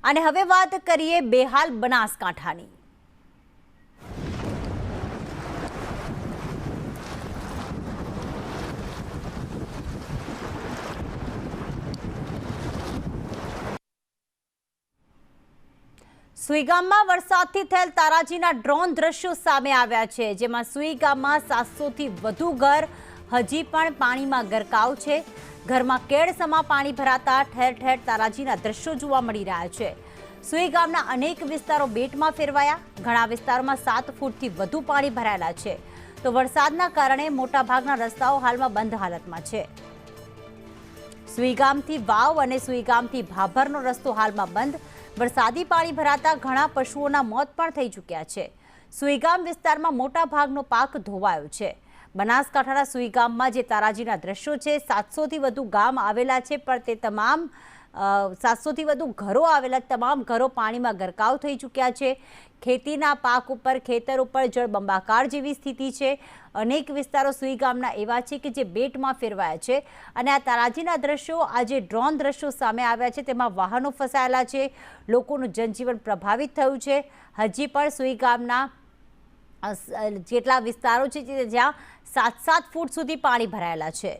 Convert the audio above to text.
અને હવે વાત કરીએ બેહાલ બનાસકાંઠાની। સુઈ ગામમાં વરસાદથી થયેલ તારાજીના ડ્રોન દ્રશ્યો સામે આવ્યા છે, જેમાં સુઈ ગામમાં 700થી વધુ ઘર હજી પણ પાણીમાં ગરકાવ છે। ઘરમાં કેળસમા પાણી ભરાતા ઠેર ઠેર તારાજીના દ્રશ્યો જોવા મળી રહ્યા છે। સુઈ ગામના અનેક વિસ્તારો બેટમાં ફેરવાયા, ઘણા વિસ્તારોમાં 7 ફૂટથી વધુ પાણી ભરાયેલા છે, તો વરસાદના કારણે મોટાભાગના રસ્તાઓ હાલમાં બંધ હાલતમાં છે। સુઈ ગામથી વાવ અને સુઈ ગામથી ભાભરનો રસ્તો હાલમાં બંધ। વરસાદી પાણી ભરાતા ઘણા પશુઓના મોત પણ થઈ ચૂક્યા છે। સુઈગામ વિસ્તારમાં મોટા ભાગનો પાક ધોવાયો છે। બનાસકાંઠાના સુઈગામમાં જે તારાજીના દ્રશ્યો છે, 700થી વધુ ગામ આવેલા છે, પણ તે તમામ 700થી વધુ ઘરો આવેલા તમામ ઘરો પાણીમાં ગરકાવ થઈ ચૂક્યા છે। ખેતીના પાક ઉપર ખેતર ઉપર જળબંબાકાર જેવી સ્થિતિ છે। અનેક વિસ્તારો સુઈગામના એવા છે કે જે બેટમાં ફેરવાયા છે, અને આ તારાજીના દ્રશ્યો, આ જે ડ્રોન દ્રશ્યો સામે આવ્યા છે, તેમાં વાહનો ફસાયેલા છે, લોકોનું જનજીવન પ્રભાવિત થયું છે। હજી પણ સુઈગામના જેટલા વિસ્તારો છે જ્યાં 7-7 ફૂટ સુધી પાણી ભરાયેલા છે।